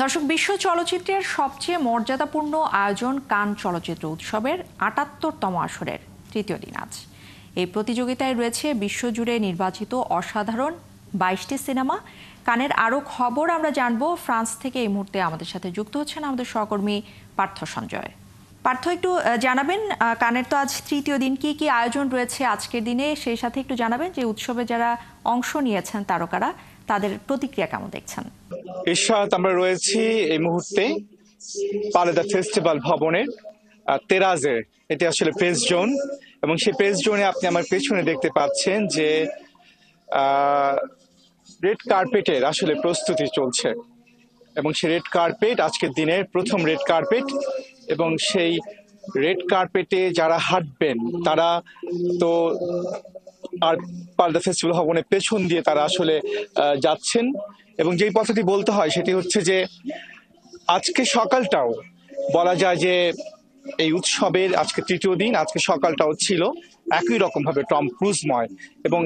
দর্শক, বিশ্ব চলচ্চিত্রের সবচেয়ে মর্যাদাপূর্ণ আয়োজন কান চলচ্চিত্র উৎসবের ৭৮তম আসরের তৃতীয় দিন আজ। এই প্রতিযোগিতায় রয়েছে বিশ্বজুড়ে নির্বাচিত অসাধারণ ২২টি সিনেমা। কানের আরও খবর আমরা জানবো। ফ্রান্স থেকে এই মুহূর্তে আমাদের সাথে যুক্ত হচ্ছেন আমাদের সহকর্মী পার্থ সঞ্জয়। পার্থ, একটু জানাবেন কানের তো আজ তৃতীয় দিন, কি কি আয়োজন রয়েছে আজকের দিনে, সেই সাথে একটু জানাবেন যে উৎসবে যারা অংশ নিয়েছেন তারকারা তাদের প্রতিক্রিয়া কেমন দেখছেন। ইশরাত, আমরা রয়েছি এই মুহূর্তে পালে দ্য ফেস্টিভ্যাল ভবনের তেরাজে। এটি আসলে প্রেস জোন, এবং সেই প্রেস জোনে আপনি আমার পেছনে দেখতে পাচ্ছেন যে রেড কার্পেটের আসলে প্রস্তুতি চলছে, এবং সেই রেড কার্পেট আজকের দিনের প্রথম রেড কার্পেট, এবং সেই রেড কার্পেটে যারা হাঁটবেন তারা তো আর পালে দ্য ফেস্টিভ্যাল ভবনের পেছন দিয়ে তারা আসলে যাচ্ছেন। এবং যেই কথাটি বলতে হয় সেটি হচ্ছে যে আজকে সকালটাও বলা যায় যে এই উৎসবের আজকে তৃতীয় দিন, আজকে সকালটাও ছিল একই রকম ভাবে টম ক্রুজময়। এবং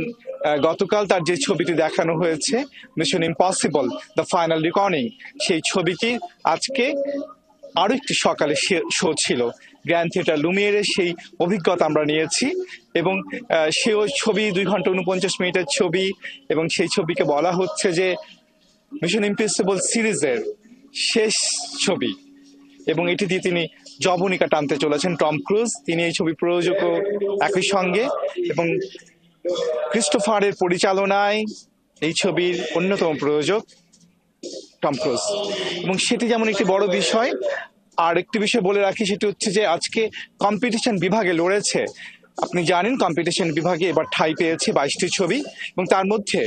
গতকাল তার যে ছবিটি দেখানো হয়েছে, মিশন ইম্পসিবল দ্য ফাইনাল রিকর্ডিং, সেই ছবিটি আজকে আরো একটি সকালে শো ছিল গ্র্যান্ড থিয়েটার লুমিয়ারের। সেই অভিজ্ঞতা আমরা নিয়েছি, এবং সে ছবি 2 ঘন্টা 49 মিনিটের ছবি, এবং সেই ছবিকে বলা হচ্ছে যে মিশন ইম্পসিবল সিরিজের শেষ ছবি, এবং এটি দিয়ে তিনি জবনিকা টানতে চলেছেন টম ক্রুজ। তিনি এই ছবি প্রযোজকও একই সঙ্গে, এবং ক্রিস্টোফারের পরিচালনায় এই ছবির অন্যতম প্রযোজক টম ক্রুজ। এবং সেটি যেমন একটি বড় বিষয়, আর একটি বিষয় বলে রাখি, সেটি হচ্ছে যে আজকে কম্পিটিশন বিভাগে লড়েছে। আপনি জানেন কম্পিটিশন বিভাগে এবার ঠাঁই পেয়েছে 22টি ছবি, এবং তার মধ্যে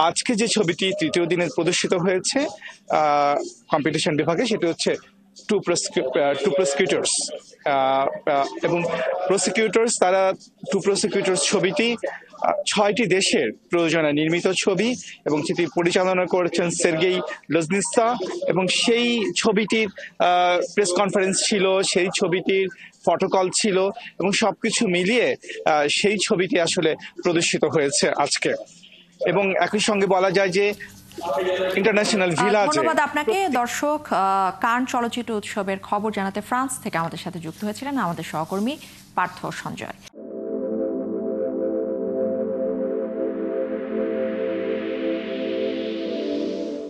আজকে যে ছবিটি তৃতীয় দিনে প্রদর্শিত হয়েছে কম্পিটিশন বিভাগে, সেটি হচ্ছে টু প্রসিকিউটর্স। এবং প্রসিকিউটর্স, তারা টু প্রসিকিউটর্স ছবিটি 6টি দেশের প্রযোজনায় নির্মিত ছবি, এবং সেটি পরিচালনা করেছেন সের্গেই লজনিৎসা। এবং সেই ছবিটির প্রেস কনফারেন্স ছিল, সেই ছবিটির ফটোকল ছিল, এবং সবকিছু মিলিয়ে সেই ছবিটি আসলে প্রদর্শিত হয়েছে আজকে। এবং একই সঙ্গে বলা যায় যে ইন্টারন্যাশনাল ভিলাজে। ধন্যবাদ আপনাকে। দর্শক, কান চলচ্চিত্র উৎসবের খবর জানাতে ফ্রান্স থেকে আমাদের সাথে যুক্ত হয়েছিলেন আমাদের সহকর্মী পার্থ সঞ্জয়।